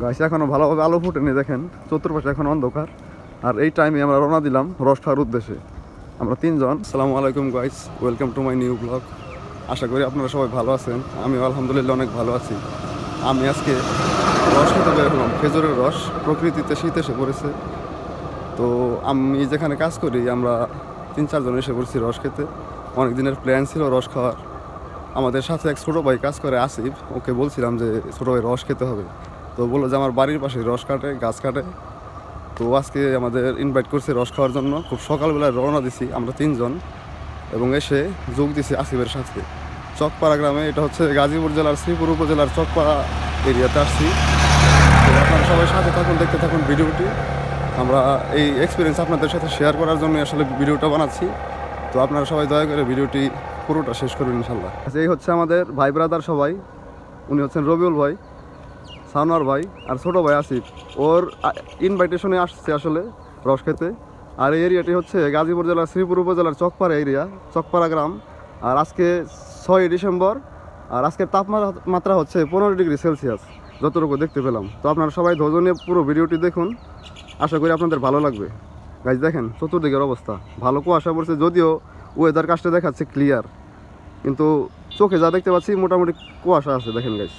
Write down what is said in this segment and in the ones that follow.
গাছ এখনো ভালোভাবে আলো ফুটেনি, দেখেন চতুর্পাশে এখন অন্ধকার। আর এই টাইমে আমরা রওনা দিলাম রস খাওয়ার উদ্দেশ্যে। আমরা তিনজন। আসসালামু আলাইকুম guys, welcome to my new blog. আশা করি আপনারা সবাই ভালো আছেন। আমিও আলহামদুলিল্লাহ অনেক ভালো আছি। আমি আজকে রস খেতে বের হলাম, খেজুরের রস। প্রকৃতিতে শীত এসে পড়েছে, তো আমি যেখানে কাজ করি আমরা 3-4 জন এসে পড়ছি রস খেতে। অনেক দিনের প্ল্যান ছিল রস খাওয়ার। আমাদের সাথে এক ছোটো ভাই কাজ করে, আসিফ। ওকে বলছিলাম যে ছোটো ভাই রস খেতে হবে, তো বললো যে আমার বাড়ির পাশে রস কাটে, গাছ কাটে। তো আজকে আমাদের ইনভাইট করছে রস খাওয়ার জন্য। খুব সকালবেলায় রওনা দিছি আমরা 3 জন, এবং এসে যোগ দিছি আসিফের সাথে চকপাড়া গ্রামে। এটা হচ্ছে গাজীপুর জেলার শ্রীপুর উপজেলার চকপাড়া এরিয়াতে আসছি। তো আপনারা সবাই সাথে থাকুন, দেখতে থাকুন ভিডিওটি। আমরা এই এক্সপিরিয়েন্স আপনাদের সাথে শেয়ার করার জন্য আসলে ভিডিওটা বানাচ্ছি। তো আপনারা সবাই দয়া করে ভিডিওটি পুরোটা শেষ করবেন ইনশাল্লাহ। এই হচ্ছে আমাদের ভাই ব্রাদার সবাই। উনি হচ্ছেন রবিউল ভাই, সানোয়ার ভাই, আর ছোটো ভাই আসিফ। ওর ইনভাইটেশনে আসছে আসলে রস খেতে। আর এই এরিয়াটি হচ্ছে গাজীপুর জেলার শ্রীপুর উপজেলার চকপাড়া এরিয়া, চকপাড়া গ্রাম। আর আজকে 6ই ডিসেম্বর, আর আজকের তাপমাত্রা হচ্ছে 15 ডিগ্রি সেলসিয়াস যতটুকু দেখতে পেলাম। তো আপনারা সবাই ধৈর্য নিয়ে পুরো ভিডিওটি দেখুন, আশা করি আপনাদের ভালো লাগবে। গাইজ দেখেন চতুর্দিকের অবস্থা, ভালো কুয়াশা পড়ছে, যদিও ওয়েদার কাজটা দেখাচ্ছে ক্লিয়ার, কিন্তু চোখে যা দেখতে পাচ্ছি মোটামুটি কুয়াশা আছে। দেখেন গাইজ,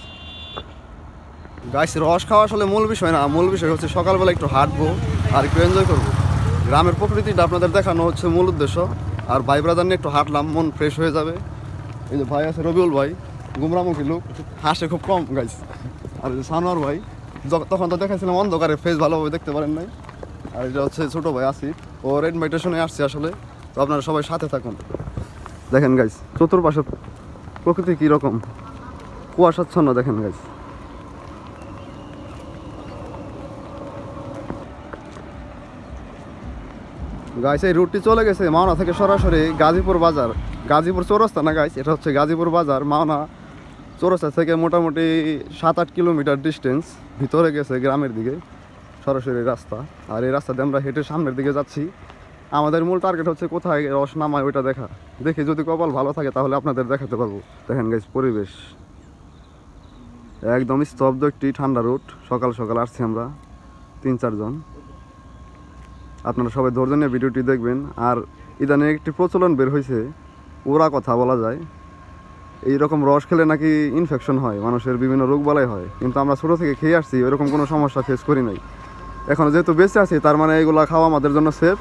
গাইস রস খাওয়া আসলে মূল বিষয় না। মূল বিষয় হচ্ছে সকালবেলা একটু হাঁটবো আর একটু এনজয় করবো। গ্রামের প্রকৃতিটা আপনাদের দেখানো হচ্ছে মূল উদ্দেশ্য। আর ভাই ব্রাদার নিয়ে একটু হাঁটলাম, মন ফ্রেশ হয়ে যাবে। এই যে ভাই আছে রবিউল ভাই, গুমরামুখী লোক, হাসে খুব কম গাইস। আর এই যে সানোয়ার ভাই, তখন তো দেখাচ্ছিলাম অন্ধকারে, ফেস ভালোভাবে দেখতে পারেন নাই। আর এটা হচ্ছে ছোটো ভাই আসিফ, ওর ইনভাইটেশনে আসছে আসলে। তো আপনারা সবাই সাথে থাকুন। দেখেন গাইস চতুর্পাশে প্রকৃতি কীরকম কুয়াশাচ্ছন্ন, দেখেন গাইস। গাইস এই রুটটি চলে গেছে মাওনা থেকে সরাসরি গাজীপুর বাজার, গাজীপুর চৌরাস্তা না গাইস, এটা হচ্ছে গাজীপুর বাজার। মাওনা চৌরাস্তা থেকে মোটামুটি 7-8 কিলোমিটার ডিস্টেন্স ভিতরে গেছে গ্রামের দিকে সরাসরি রাস্তা। আর এই রাস্তা দিয়ে আমরা হেঁটে সামনের দিকে যাচ্ছি। আমাদের মূল টার্গেট হচ্ছে কোথায় রস নামায় ওইটা দেখা। দেখি যদি কপাল ভালো থাকে তাহলে আপনাদের দেখাতে পারবো। দেখেন গাইস পরিবেশ একদম স্তব্ধ, একটি ঠান্ডা রুট। সকাল সকাল আসছি আমরা 3-4 জন। আপনারা সবাই ধৈর্য নিয়ে ভিডিওটি দেখবেন। আর ইদানিং একটি প্রচলন বের হয়েছে, ওরা কথা বলা যায়, এইরকম রস খেলে নাকি ইনফেকশন হয়, মানুষের বিভিন্ন রোগ বালাই হয়। কিন্তু আমরা ছোটো থেকে খেয়ে আসছি, এরকম কোনো সমস্যা ফেস করি নাই। এখন যেহেতু বেঁচে আছি তার মানে এইগুলো খাওয়া আমাদের জন্য সেফ।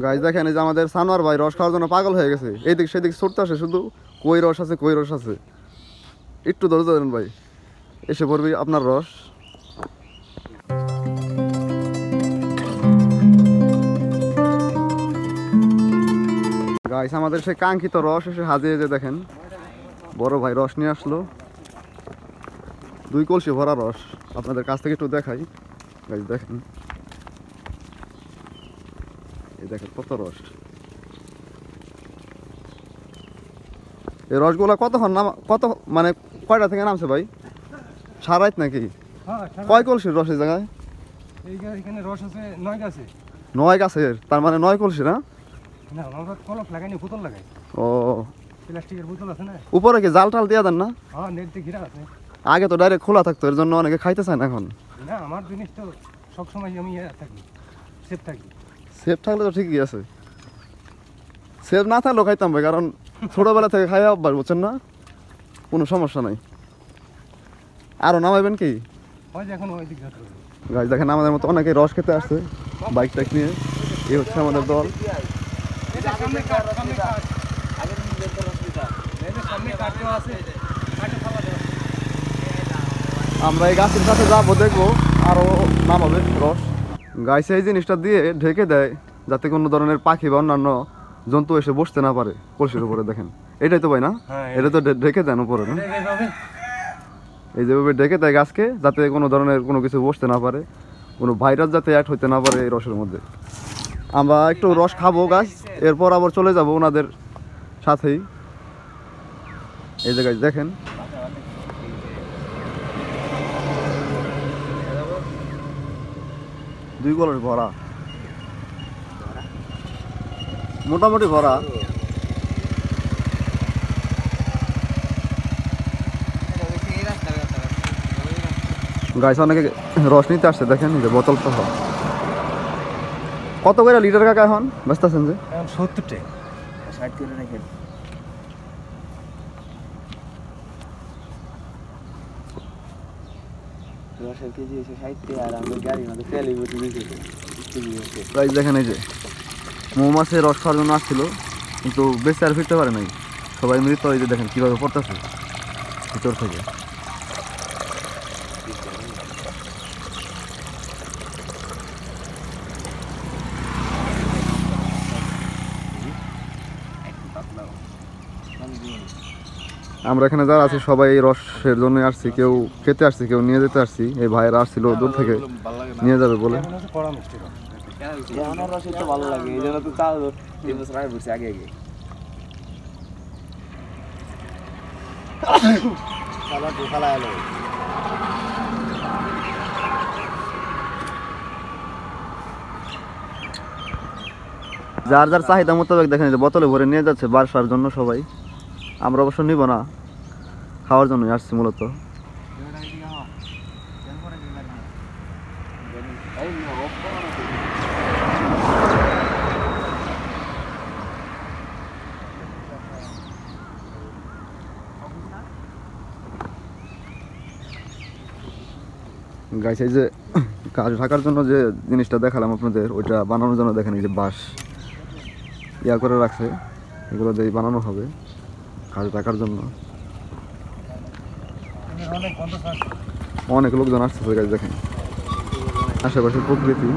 গাইজ দেখেন এই যে আমাদের সানোয়ার ভাই রস খাওয়ার জন্য পাগল হয়ে গেছে, এইদিক সেদিক ছুটতে আসে শুধু, কই রস আছে কই রস আছে। একটু ধৈর্য ধরেন ভাই, এসে পড়বি আপনার রস। গাইস আমাদের সেই কাঙ্ক্ষিত রস এসে হাজিয়ে, যে দেখেন বড় ভাই রস নিয়ে আসলো, 2 কলসি ভরা রস। আপনাদের কাছ থেকে একটু দেখাই গাইস, দেখেন এই দেখেন কত রস। এই রসগুলা কতক্ষণ কত মানে কয়টা থেকে নামছে ভাই? সারাইত নাকি? কয় কলসির রস এই জায়গায়? এইখানে রস আছে 9 গাছে। 9 গাছের, তার মানে 9 কলসি না? না আমরা কলপ লাগাইনি, বোতল লাগাই। ও প্লাস্টিকের বোতল আছে না? উপরে কি জাল টাল দিয়ে দেন না? হ্যাঁ, নেট দিয়ে ঘেরা আছে। আগে তো ডাইরেক্ট খোলা থাকতো, এর জন্য অনেকে খাইতে চায় না এখন। না, আমার জিনিস তো সবসময় আমি থাকি, সেফ থাকি। সেফ থাকলে তো ঠিকই আছে, সেফ না থাকলেও খাইতাম ভাই, কারণ ছোটোবেলা থেকে খাই অভ্যাস, বুঝছেন না? কোনো সমস্যা নাই। আরও নামাইবেন কি? ওই যে এখন ওই দিক যাচ্ছে। গাছ দেখেন আমাদের মতো অনেকে রস খেতে আসছে বাইক টাইক নিয়ে। এই হচ্ছে আমাদের দল। আমরা এই গাছের কাছে যাবো, দেখবো আরও নামাবে রস। গাছ এই জিনিসটা দিয়ে ঢেকে দেয় যাতে কোনো ধরনের পাখি বা অন্যান্য জন্তু এসে বসতে না পারে কলসির উপরে। দেখেন এটাই তো ভাই না? এটা তো ঢেকে দেন উপরে না? এই যেভাবে ঢেকে দেয় গাছকে, যাতে কোনো ধরনের কোনো কিছু বসতে না পারে, কোনো ভাইরাস যাতে অ্যাড হইতে না পারে এই রসের মধ্যে। আমরা একটু রস খাবো গাছ, এরপর আবার চলে যাব ওনাদের সাথেই। এই যে গাছ দেখেন 2 কলস ভরা, মোটামুটি ভরা। গাইস অনেকে রস নিতে আসছে, দেখেন এই যে বোতল সহ। কত করে লিটার কাকা এখন ব্যস্ত আছেন যে? এখন 70 টাকা। 60 করে রাখেন। রসের কেজি হচ্ছে 60 টাকা, আর আমাদের গাড়ির মধ্যে তেল বেশি বেশি কেজি হচ্ছে। গাইস দেখেন এই যে মৌমাছির রস খাওয়ার জন্য আসছিল, কিন্তু বেশি আর ফিরতে পারে নাই, সবাই মৃত। এই যে দেখেন কীভাবে পড়তেছে ভিতর থেকে। আমরা এখানে যারা আছি সবাই এই রসের জন্য আসছি, কেউ খেতে আসছি, কেউ নিয়ে যেতে আসছি। এই ভাইয়েরা আসছিল দূর থেকে নিয়ে যাবে বলে। এখন হচ্ছে কড়া মিষ্টি রস। আমার রসের তো ভালো লাগে, এই জন্য তো তাও 3 বছর আগে পড়ছি আগে আগে। খালা খালা এলো। যার যার চাহিদা মোতাবেক দেখেন যে বোতলে ভরে নিয়ে যাচ্ছে বাসার জন্য সবাই। আমরা অবশ্য নিব না, খাওয়ার জন্যই আসছি মূলত। গাইছে এই যে কাজ ঢাকার জন্য যে জিনিসটা দেখালাম আপনাদের, ওইটা বানানোর জন্য দেখেন এই যে বাঁশ ইয়া করে রাখছে, এগুলো দিয়ে বানানো হবে কাজ ঢাকার জন্য। অনেক গন্ধ ছাড়ছে। অনেক লোকজন আসতেছে গাছ, দেখেন আশেপাশে প্রকৃতি,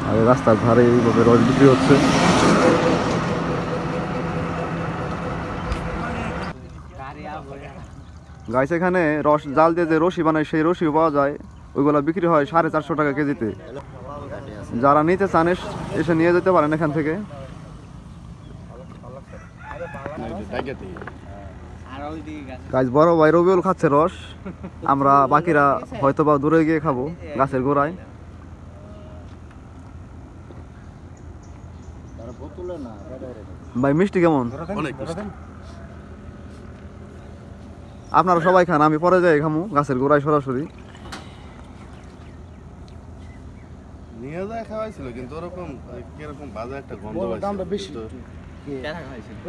আর এই রাস্তার ধারে এইভাবে রস বিক্রি হচ্ছে। গাছ এখানে রস জাল দিয়ে যে রশি বানায় সেই রশিও পাওয়া যায়, ওইগুলো বিক্রি হয় 450 টাকা কেজিতে। যারা নিতে চান এসে নিয়ে যেতে পারেন এখান থেকে। গাছ বড় ভাই রবিউল খাচ্ছে রস, আমরা বাকিরা হয়তো বা দূরে গিয়ে খাবো গাছের গোড়ায়। ভাই মিষ্টি কেমন? আপনারা সবাই খান, আমি পরে যাই খামু গাছের গোড়ায় সরাসরি। নিয়ে যায় খাওয়াইছিল, কিন্তু ওরকম কিরকম বাজে একটা গন্ধ দামটা বেশি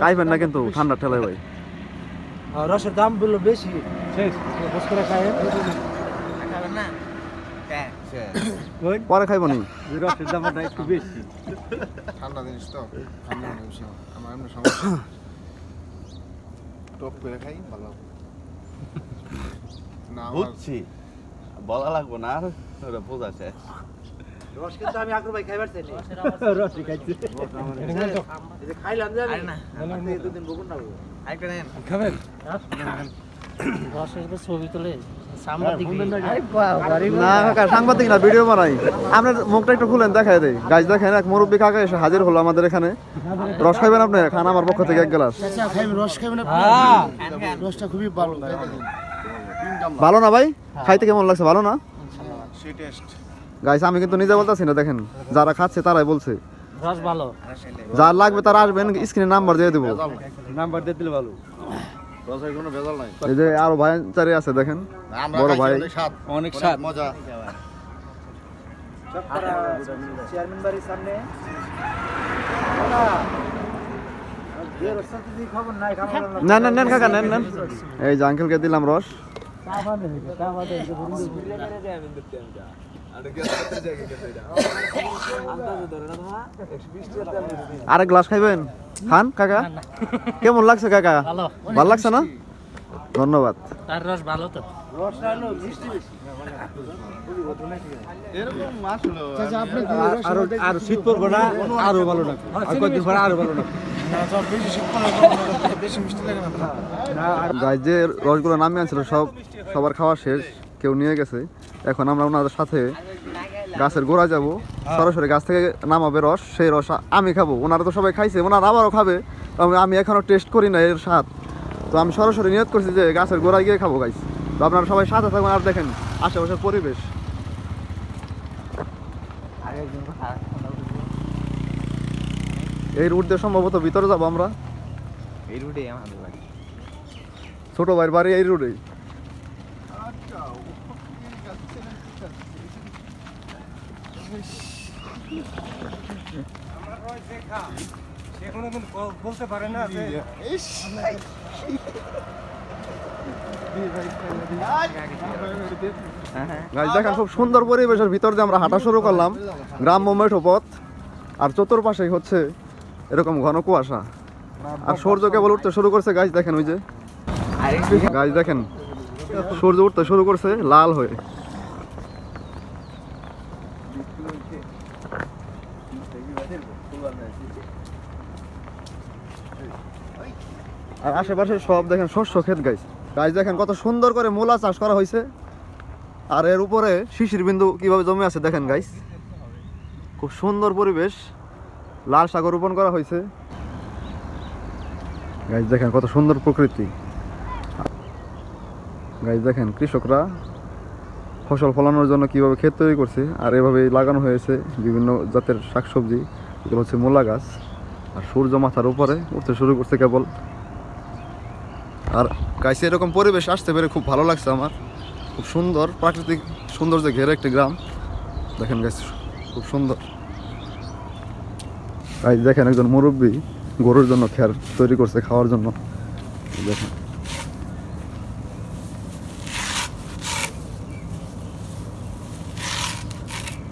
খাইবেন না কিন্তু ঠান্ডা ঠেলায় ভাই। রসের দাম বললো বেশি। শেষ বস করে খায় না পরে খাইব নি। রসের দামটা একটু বেশি। ঠান্ডা জিনিস তো, ঠান্ডা জিনিস আমার এমনি সমস্যা। টক করে খাই ভালো না। বুঝছি, বলা লাগবো না, আর ওরা বোঝা শেষ। রস কিন্তু আমি আকর ভাই খাইবার চাইনি। রসই খাইছে। এই যে খাইলাম যে আমি না আপনি দুদিন বকুন না আইটা নেন খাবেন? রসের উপর ছবি তুলে সাংবাদিক না কাকা সাংবাদিক না, ভিডিও বানাই। আপনার মুখটা একটু খুলেন, দেখাই দেই। গাছ দেখেন এক মুরব্বী কাকা এসে হাজির হলো আমাদের এখানে। রস খাইবেন আপনি? খান আমার পক্ষ থেকে 1 গ্লাস। রস খাবেন? হ্যাঁ রসটা খুবই ভালো। ভালো না ভাই? খাইতে কেমন লাগছে? ভালো না সেই টেস্ট। গাইস আমি কিন্তু নিজে বলতেছি না, দেখেন যারা খাচ্ছে তারাই বলছে। রস ভালো। যার লাগবে তারা আসবেন, স্ক্রিনে নাম্বার দিয়ে দেবো। নাম্বার দিয়ে দিলে ভালো। রসের কোনো ভেজাল নাই। এই যে আরো ভাই চারি আছে দেখেন, বড় ভাই। অনেক স্বাদ, মজা। চেয়ারম্যান বাড়ির সামনে না না নেন কাকা নেন নেন। এই যে আঙ্কেলকে দিলাম রস। আরেক গ্লাস খাইবেন? খান কাকা। কেমন লাগছে কাকা? ভালো। ভালো লাগছে না? ধন্যবাদ। তার রস ভালো তো। এরকম মাছ হলো আরো শীত পড়বো না, আরো ভালো না। আর কয়েকদিন পরে আরো ভালো না। গাছ যে রসগুলো নামিয়ে আনছিল সবার খাওয়া শেষ, কেউ নিয়ে গেছে। এখন আমরা ওনাদের সাথে গাছের গোড়া যাব, সরাসরি গাছ থেকে নামাবে রস, সেই রস আমি খাবো। ওনারা তো সবাই খাইছে, ওনারা আবারও খাবে। আমি এখনো টেস্ট করি না এর স্বাদ, তো আমি সরাসরি নিয়ত করছি যে গাছের গোড়ায় গিয়ে খাবো গাইস। তো আপনারা সবাই সাথে থাকবেন আর দেখেন আশেপাশের পরিবেশ। এই রুট দিয়ে সম্ভবত ভিতরে যাবো আমরা। এই রুটে আমাদের বাড়ি। ছোট ভাইয়ের বাড়ি এই রুটেই। বলতে পারে না যে গাইজ দেখেন খুব সুন্দর পরিবেশের ভিতর দিয়ে আমরা হাঁটা শুরু করলাম, গ্রাম্য মেঠো পথ, আর চতুর্পাশেই হচ্ছে এরকম ঘন কুয়াশা, আর সূর্য কেবল উঠতে শুরু করছে। গাইজ দেখেন ওই যে গাইজ দেখেন সূর্য উঠতে শুরু করছে লাল হয়ে। আর আশেপাশে সব দেখেন শস্য ক্ষেত। গাইজ গাইজ দেখেন কত সুন্দর করে মূলা চাষ করা হয়েছে, আর এর উপরে শিশির বিন্দু কিভাবে জমে আছে দেখেন গাইজ। খুব সুন্দর পরিবেশ, লাল শাক রোপণ করা হয়েছে। গাইজ দেখেন কত সুন্দর প্রকৃতি। গাইজ দেখেন কৃষকরা ফসল ফলানোর জন্য কিভাবে ক্ষেত তৈরি করছে, আর এভাবে লাগানো হয়েছে বিভিন্ন জাতের শাকসবজি। এগুলো হচ্ছে মূলা গাছ, আর সূর্য মাথার উপরে উঠতে শুরু করছে কেবল। আর গাইছে এরকম পরিবেশ আসতে পেরে খুব ভালো লাগছে আমার। খুব সুন্দর প্রাকৃতিক সৌন্দর্যে ঘেরা একটি গ্রাম দেখেন গাইছে, খুব সুন্দর। গাইজ দেখেন একজন মুরব্বী গরুর জন্য খ্যার তৈরি করছে খাওয়ার জন্য। দেখেন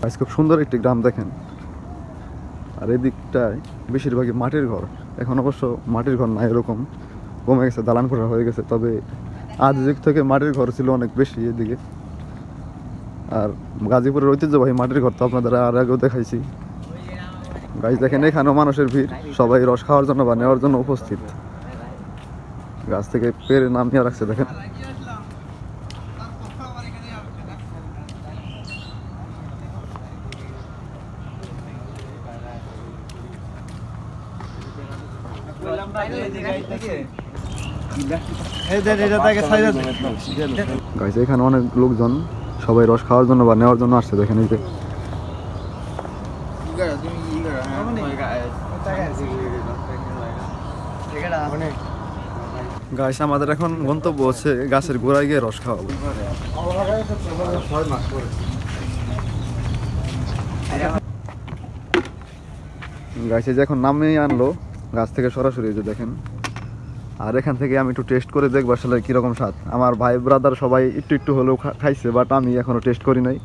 গাইজ খুব সুন্দর একটি গ্রাম দেখেন। আর এদিকটায় বেশিরভাগই মাটির ঘর, এখন অবশ্য মাটির ঘর নাই, এরকম কমে গেছে, দালান কোঠা হয়ে গেছে। তবে আজ যুগ থেকে মাটির ঘর ছিল অনেক বেশি এদিকে। আর গাজীপুরের ঐতিহ্যবাহী মাটির ঘর তো আপনাদের আর আগেও দেখাইছি। গাছ দেখেন এখানেও মানুষের ভিড়, সবাই রস খাওয়ার জন্য বা নেওয়ার জন্য উপস্থিত। গাছ থেকে পেরে নামিয়ে রাখছে দেখেন। গাইছে এখানে অনেক লোকজন সবাই রস খাওয়ার জন্য বা নেওয়ার জন্য আসছে দেখেন। এই যে গাইছে আমাদের এখন গন্তব্য হচ্ছে গাছের গোড়ায় গিয়ে রস খাওয়াবো। গাইছে যে এখন নামিয়ে আনলো গাছ থেকে সরাসরি, যে দেখেন। আর এখান থেকে আমি একটু টেস্ট করে দেখবো আসলে কীরকম স্বাদ। আমার ভাই ব্রাদার সবাই একটু একটু হলেও খাইছে, বাট আমি এখনও টেস্ট করি নাই।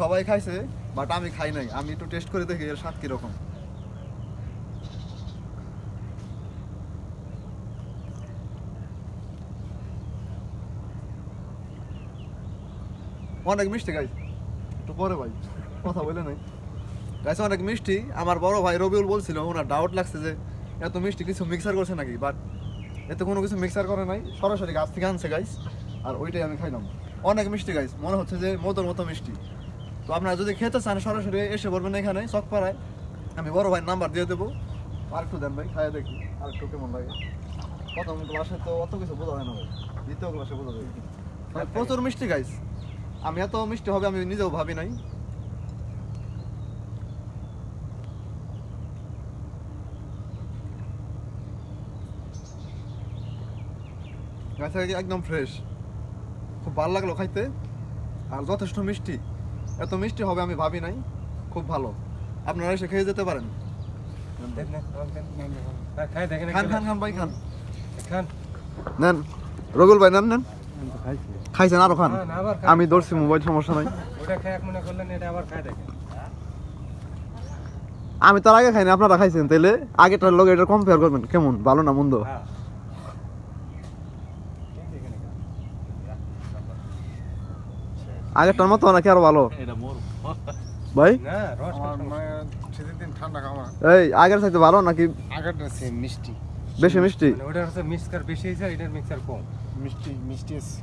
সবাই খাইছে বাট আমি খাই নাই, আমি একটু টেস্ট করে দেখি এর স্বাদ কীরকম। অনেক মিষ্টি গাইস, একটু পরে ভাই কথা বলে নাই। গাইস অনেক মিষ্টি। আমার বড় ভাই রবিউল বলছিল ওনার ডাউট লাগছে যে এত মিষ্টি কিছু মিক্সার করছে নাকি, বাট এতে কোনো কিছু মিক্সার করে নাই, সরাসরি গাছ থেকে আনছে গাইস। আর ওইটাই আমি খাইলাম। অনেক মিষ্টি গাইস, মনে হচ্ছে যে মধুর মতো মিষ্টি। তো আপনারা যদি খেতে চান সরাসরি এসে বলবেন এখানে চকপাড়ায়, আমি বড় ভাইয়ের নাম্বার দিয়ে দেবো। আর একটু দেন ভাই, খাইয়ে দেখি আর একটু কেমন লাগে। প্রথম ক্লাসে তো অত কিছু বোঝা যায় না ভাই, দ্বিতীয় ক্লাসে বোঝা যায়। প্রচুর মিষ্টি গাইস, আমি এত মিষ্টি হবে আমি নিজেও ভাবি নাই। গাছ একদম ফ্রেশ, খুব ভালো লাগলো খাইতে। আর যথেষ্ট মিষ্টি, এত মিষ্টি হবে আমি ভাবি নাই। খুব ভালো, আপনারা এসে খেয়ে যেতে পারেন। খান খান খান ভাই খান নেন, রগুল ভাই নেন নেন। খাইছেন আরো খান, আমি ধরছি মোবাইল, সমস্যা নাই। আমি তার আগে খাইনি, আপনারা খাইছেন, তাহলে আগেটার লোক এটা কম্পেয়ার করবেন কেমন ভালো না মন্দ। আগেরটার মতো নাকি আরো ভালো ভাই? এই আগের চাইতে ভালো নাকি মিষ্টি বেশি মিষ্টি? ওটা হচ্ছে মিক্সার বেশি হয়েছে, এটার মিক্সার কম। মিষ্টি মিষ্টি আছে।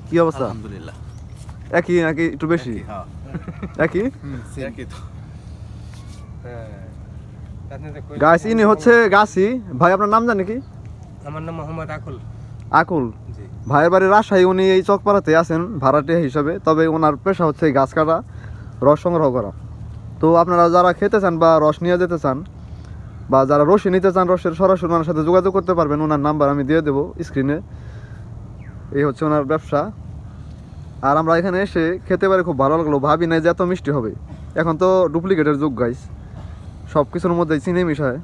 কি অবস্থা? আলহামদুলিল্লাহ একই নাকি একটু বেশি? একই। গাছ ইনি হচ্ছে গাছি ভাই, আপনার নাম জানি কি? আমার নাম মোহাম্মদ আকুল। আকুল জি। ভাইয়ের বাড়ি রাজশাহী, উনি এই চকপাড়াতে আছেন ভাড়াটিয়া হিসাবে, তবে ওনার পেশা হচ্ছে এই গাছ কাটা, রস সংগ্রহ করা। তো আপনারা যারা খেতে চান বা রস নিয়ে যেতে চান বা যারা রসি নিতে চান, রসের সরাসরি ওনার সাথে যোগাযোগ করতে পারবেন, ওনার নাম্বার আমি দিয়ে দেবো স্ক্রিনে। এই হচ্ছে ওনার ব্যবসা। আর আমরা এখানে এসে খেতে পারি, খুব ভালো লাগলো, ভাবি নাই যে এত মিষ্টি হবে। এখন তো ডুপ্লিকেটের যুগ গাইস, সব কিছুর মধ্যে চিনি মিশায়।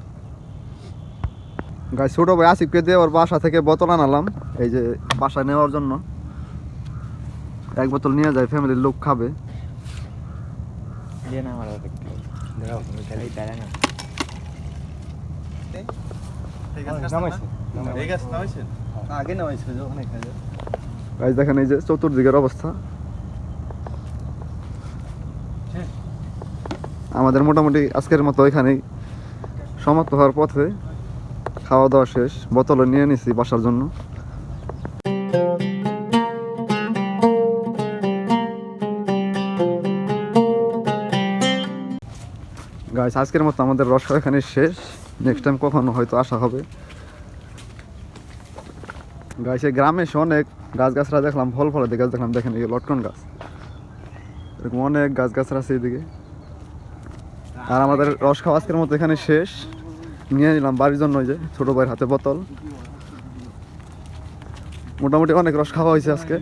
গাইস ছোটো ভাই আসিফকে দিয়ে ওর বাসা থেকে বোতল আনালাম, এই যে বাসায় নেওয়ার জন্য। এক বোতল নিয়ে যায়, ফ্যামিলির লোক খাবে। দিয়ে না আমার এই তারা না এই গাছ নামাইছেন? আগে নামাইছিল যখন এখানে। গাইস দেখেন এই যে চতুর্দিকের অবস্থা। আমাদের মোটামুটি আজকের মতো এখানেই সমাপ্ত হওয়ার পথে, খাওয়া দাওয়া শেষ, বোতলও নিয়ে নিছি বাসার জন্য। গাইস আজকের মতো আমাদের রস খাওয়া এখানে শেষ, নেক্সট টাইম কখনো হয়তো আসা হবে। গাইস এই গ্রামে এসে অনেক গাছগাছরা দেখলাম, ফল ফলাদি গাছ দেখলাম, দেখেন এই লটকন গাছ, এরকম অনেক গাছগাছরা আছে এইদিকে। আর আমাদের রস খাওয়া আজকের মতো এখানে শেষ, নিয়ে নিলাম বাড়ির জন্য। ওই যে ছোটো ভাইয়ের হাতে বোতল। মোটামুটি অনেক রস খাওয়া হয়েছে আজকে।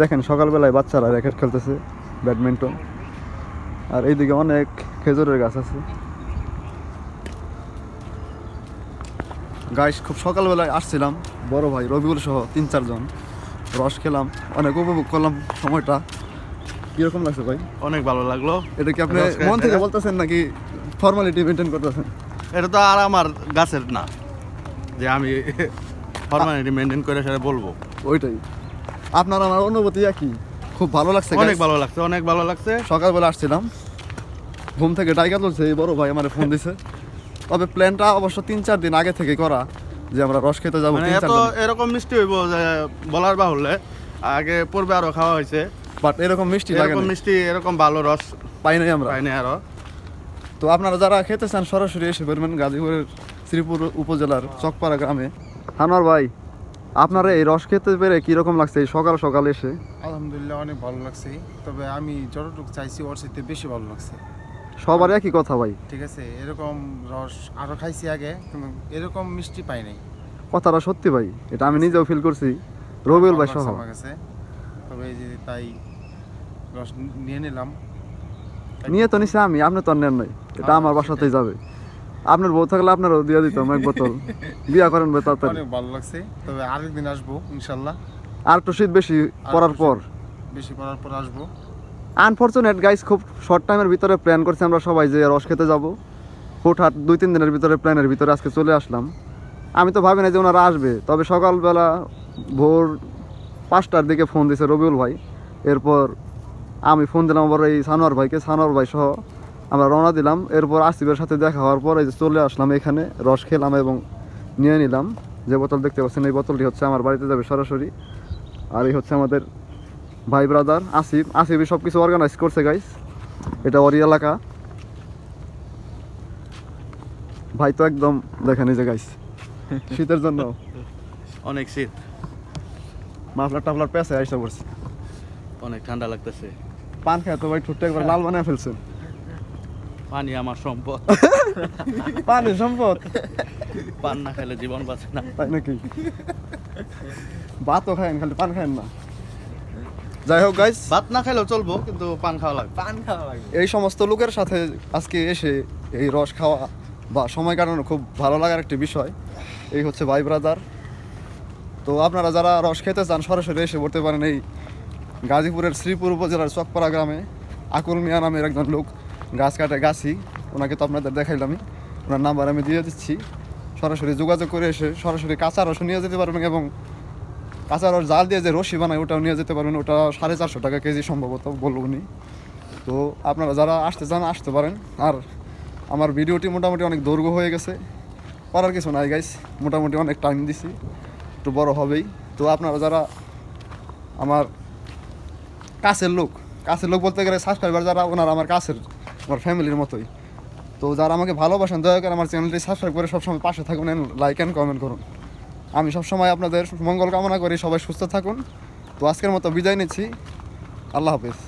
দেখেন সকালবেলায় বাচ্চারা র্যাকেট খেলতেছে, ব্যাডমিন্টন। আর এইদিকে অনেক খেজুরের গাছ আছে। গাইস খুব সকালবেলায় আসছিলাম, বড় ভাই রবিউল সহ 3-4 জন, রস খেলাম, অনেক উপভোগ করলাম সময়টা। কিরকম লাগছে ভাই? অনেক ভালো লাগলো। এটা কি আপনি রস খাইছেন? মন থেকে বলতেছেন নাকি ফর্মালিটি মেনটেন করতেছেন? এটা তো আর আমার গাছের না যে আমি ফর্মালিটি মেনটেন করে সেটা বলবো। ওইটাই। আপনার আমার অনুভূতি একই, খুব ভালো লাগছে। অনেক guys। ভালো লাগছে, অনেক ভালো লাগছে। সকালবেলা আসছিলাম, ঘুম থেকে ডাইকা তুলছে এই বড় ভাই আমার ফোন দিছে। তবে প্ল্যানটা অবশ্য 3-4 দিন আগে থেকে করা, যে আমরা রস খেতে যাবো মানে 3-4 এত জন। এরকম মিষ্টি হইব যে বলার বাহুল্যে। আগে পূর্বে আরো খাওয়া হয়েছে, বাট এরকম মিষ্টি লাগে এরকম না, মিষ্টি এরকম ভালো রস পাই নাই আমরা। পাইনি আরো। তো আপনারা যারা খেতে চান সরাসরি এসে পারবেন গাজীপুরের শ্রীপুর উপজেলার চকপাড়া গ্রামে। হানোয়ার ভাই, আপনারা এই রস খেতে পেরে কিরকম লাগছে এই সকাল সকাল এসে? আলহামদুলিল্লাহ অনেক ভালো লাগছে, তবে আমি যতটুকু চাইছি ওর সাথে বেশি ভালো লাগছে। সবার একই কথা ভাই, ঠিক আছে, এরকম রস আরও খাইছি আগে, কিন্তু এরকম মিষ্টি পাই নাই। কথাটা সত্যি ভাই, এটা আমি নিজেও ফিল করছি, রবিউল ভাই ভালো সহ। লাগছে আমার কাছে, তবে এই যে তাই রস নিয়ে নিলাম। নিয়ে তো নিছে আমি, আপনি তো আর নেন নাই, এটা আমার বাসাতেই যাবে। আপনার বউ থাকলে আপনারও দিয়ে দিতাম এক বোতল। বিয়া করেন ভাই তাড়াতাড়ি। অনেক ভালো লাগছে, তবে আরেকদিন আসবো ইনশাল্লাহ। আর একটু শীত বেশি পড়ার পর। বেশি পড়ার পর আসবো। আনফরচুনেট গাইস, খুব শর্ট টাইমের ভিতরে প্ল্যান করছি আমরা সবাই যে রস খেতে যাব। হুটহাট 2-3 দিনের ভিতরে প্ল্যানের ভিতরে আজকে চলে আসলাম। আমি তো ভাবি না যে ওনারা আসবে, তবে সকালবেলা ভোর 5টার দিকে ফোন দিয়েছে রবিউল ভাই। এরপর আমি ফোন দিলাম আবার এই সানোয়ার ভাইকে, সানোয়ার ভাই সহ আমরা রওনা দিলাম। এরপর আসিফের সাথে দেখা হওয়ার পর এই যে চলে আসলাম এখানে, রস খেলাম এবং নিয়ে নিলাম। যে বোতল দেখতে পাচ্ছেন এই বোতলটি হচ্ছে আমার বাড়িতে যাবে সরাসরি। আর এই হচ্ছে আমাদের ভাই ব্রাদার আসিফ। আসিফই সব কিছু অর্গানাইজ করছে গাইস, এটা ওরই এলাকা। ভাই তো একদম দেখেন এই যে গাইস, শীতের জন্য অনেক শীত, মাফলার টাফলার পেঁচে আইসা পড়ছে। অনেক ঠান্ডা লাগতেছে। পান খায় তো ভাই ঠোঁটটা একবার লাল বানায় ফেলছেন। পানি আমার সম্পদ, পানি সম্পদ, পান না খেলে জীবন বাঁচে না। তাই নাকি? ভাতও খায়েন, খালি পান খায়েন না। যাই হোক গাইস, ভাত না খেলেও চলবো, কিন্তু পান খাওয়া লাগবে। পান খাওয়া লাগবে। এই সমস্ত লোকের সাথে আজকে এসে এই রস খাওয়া বা সময় কাটানো খুব ভালো লাগার একটি বিষয়। এই হচ্ছে ভাই ব্রাদার। তো আপনারা যারা রস খেতে চান সরাসরি এসে পড়তে পারেন এই গাজীপুরের শ্রীপুর উপজেলার চকপাড়া গ্রামে। আকুল মিয়া নামের একজন লোক গাছ কাটে গাছি, ওনাকে তো আপনাদের দেখাইলামই, ওনার নাম্বার আমি দিয়ে দিচ্ছি। সরাসরি যোগাযোগ করে এসে সরাসরি কাঁচা রসও নিয়ে যেতে পারবেন এবং কাঁচা রস জাল দিয়ে যে রসি বানায় ওটাও নিয়ে যেতে পারবেন। ওটা 450 টাকা কেজি সম্ভবত বলবো উনি। তো আপনারা যারা আসতে চান আসতে পারেন। আর আমার ভিডিওটি মোটামুটি অনেক দৈর্ঘ্য হয়ে গেছে, করার কিছু নাই গাইস, মোটামুটি অনেক টাইম দিছি, একটু বড় হবেই। তো আপনারা যারা আমার কাছের লোক বলতে গেলে সাবস্ক্রাইবার যারা, ওনারা আমার কাছের, আমার ফ্যামিলির মতোই। তো যারা আমাকে ভালোবাসেন দয়া করে আমার চ্যানেলটি সাবস্ক্রাইব করে সবসময় পাশে থাকুন, লাইক অ্যান্ড কমেন্ট করুন। আমি সবসময় আপনাদের মঙ্গল কামনা করি, সবাই সুস্থ থাকুন। তো আজকের মতো বিদায় নিচ্ছি, আল্লাহ হাফেজ।